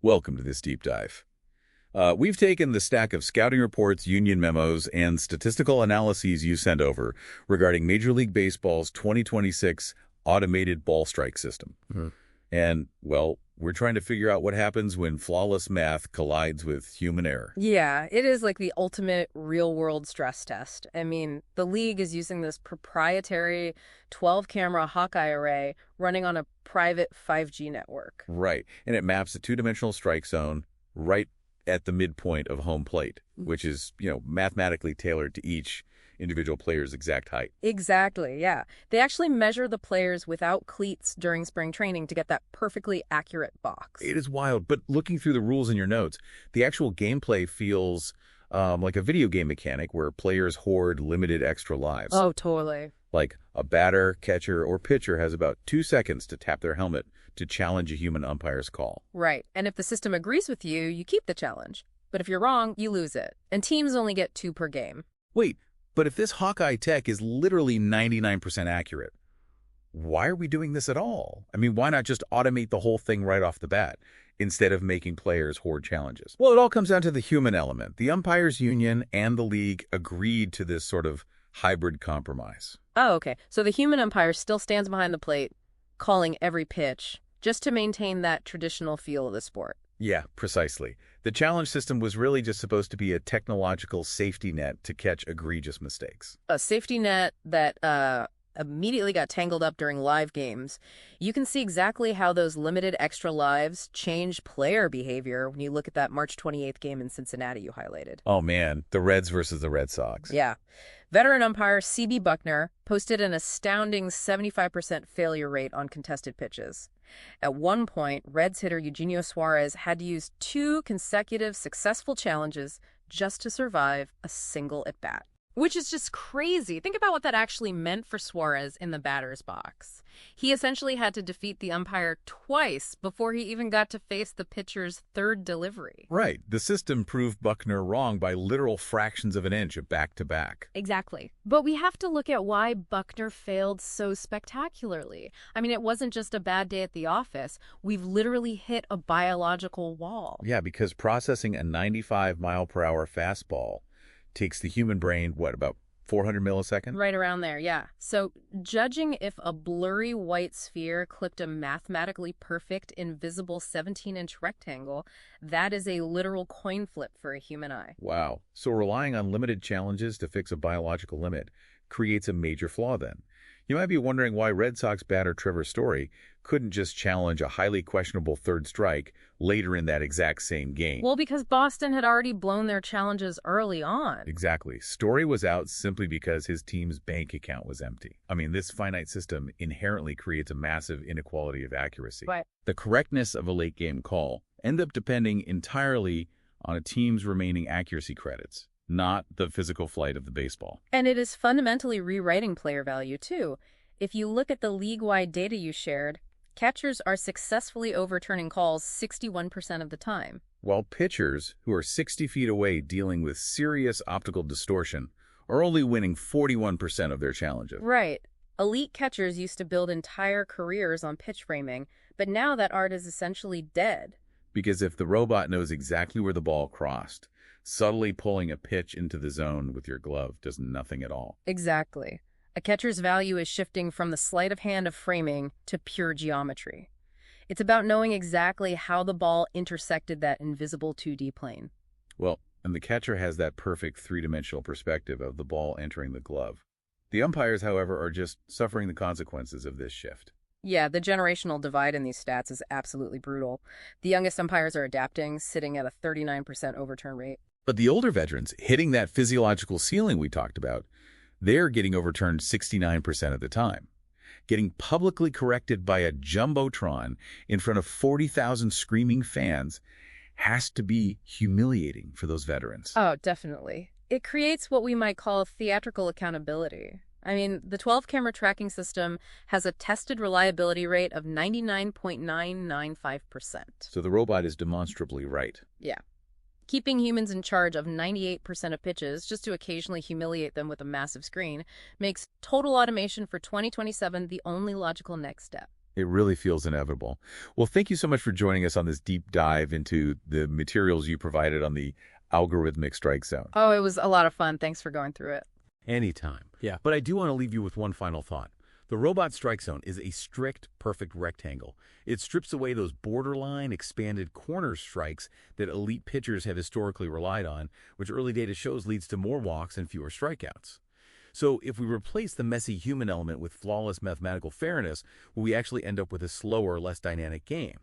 Welcome to this deep dive. We've taken the stack of scouting reports, union memos, and statistical analyses you sent over regarding Major League Baseball's 2026 automated ball strike system. And, well, we're trying to figure out what happens when flawless math collides with human error. Yeah, it is like the ultimate real-world stress test. I mean, the league is using this proprietary 12-camera Hawkeye array running on a private 5G network. Right, and it maps a two-dimensional strike zone right at the midpoint of home plate, which is, mathematically tailored to each individual player's exact height. Exactly, yeah. They actually measure the players without cleats during spring training to get that perfectly accurate box. It is wild, but looking through the rules in your notes, the actual gameplay feels like a video game mechanic where players hoard limited extra lives. Oh, totally. Like a batter, catcher, or pitcher has about 2 seconds to tap their helmet to challenge a human umpire's call. Right, and if the system agrees with you, you keep the challenge. But if you're wrong, you lose it. And teams only get 2 per game. Wait, but if this Hawkeye tech is literally 99% accurate, why are we doing this at all? I mean, why not just automate the whole thing right off the bat instead of making players hoard challenges? Well, it all comes down to the human element. The umpires union and the league agreed to this sort of hybrid compromise. Oh, okay. So the human umpire still stands behind the plate, calling every pitch, just to maintain that traditional feel of the sport. Yeah, precisely. The challenge system was really just supposed to be a technological safety net to catch egregious mistakes. A safety net that immediately got tangled up during live games. You can see exactly how those limited extra lives change player behavior when you look at that March 28th game in Cincinnati you highlighted. Oh man, the Reds versus the Red Sox. Yeah. Veteran umpire C.B. Bucknor posted an astounding 75% failure rate on contested pitches. At one point, Reds hitter Eugenio Suarez had to use 2 consecutive successful challenges just to survive a single at-bat. Which is just crazy. Think about what that actually meant for Suarez in the batter's box. He essentially had to defeat the umpire twice before he even got to face the pitcher's 3rd delivery. Right. The system proved Bucknor wrong by literal fractions of an inch of back-to-back. Exactly. But we have to look at why Bucknor failed so spectacularly. I mean, it wasn't just a bad day at the office. We've literally hit a biological wall. Yeah, because processing a 95-mile-per-hour fastball takes the human brain, about 400 milliseconds? Right around there, yeah. So judging if a blurry white sphere clipped a mathematically perfect, invisible 17-inch rectangle, that is a literal coin flip for a human eye. Wow. So relying on limited challenges to fix a biological limit creates a major flaw then. You might be wondering why Red Sox batter Trevor Story couldn't just challenge a highly questionable 3rd strike later in that exact same game. Well, because Boston had already blown their challenges early on. Exactly. Story was out simply because his team's bank account was empty. I mean, this finite system inherently creates a massive inequality of accuracy. Right. The correctness of a late-game call ends up depending entirely on a team's remaining accuracy credits, not the physical flight of the baseball. And it is fundamentally rewriting player value, too. If you look at the league-wide data you shared, catchers are successfully overturning calls 61% of the time. While pitchers, who are 60 feet away dealing with serious optical distortion, are only winning 41% of their challenges. Right. Elite catchers used to build entire careers on pitch framing, but now that art is essentially dead. Because if the robot knows exactly where the ball crossed, subtly pulling a pitch into the zone with your glove does nothing at all. Exactly. A catcher's value is shifting from the sleight of hand of framing to pure geometry. It's about knowing exactly how the ball intersected that invisible 2D plane. Well, and the catcher has that perfect 3-dimensional perspective of the ball entering the glove. The umpires, however, are just suffering the consequences of this shift. Yeah, the generational divide in these stats is absolutely brutal. The youngest umpires are adapting, sitting at a 39% overturn rate. But the older veterans, hitting that physiological ceiling we talked about, they're getting overturned 69% of the time. Getting publicly corrected by a jumbotron in front of 40,000 screaming fans has to be humiliating for those veterans. Oh, definitely. It creates what we might call theatrical accountability. I mean, the 12-camera tracking system has a tested reliability rate of 99.995%. So the robot is demonstrably right. Yeah. Keeping humans in charge of 98% of pitches, just to occasionally humiliate them with a massive screen, makes total automation for 2027 the only logical next step. It really feels inevitable. Well, thank you so much for joining us on this deep dive into the materials you provided on the algorithmic strike zone. Oh, it was a lot of fun. Thanks for going through it. Anytime. Yeah, but I do want to leave you with one final thought. The robot strike zone is a strict, perfect rectangle. It strips away those borderline, expanded corner strikes that elite pitchers have historically relied on, which early data shows leads to more walks and fewer strikeouts. So if we replace the messy human element with flawless mathematical fairness, will we actually end up with a slower, less dynamic game?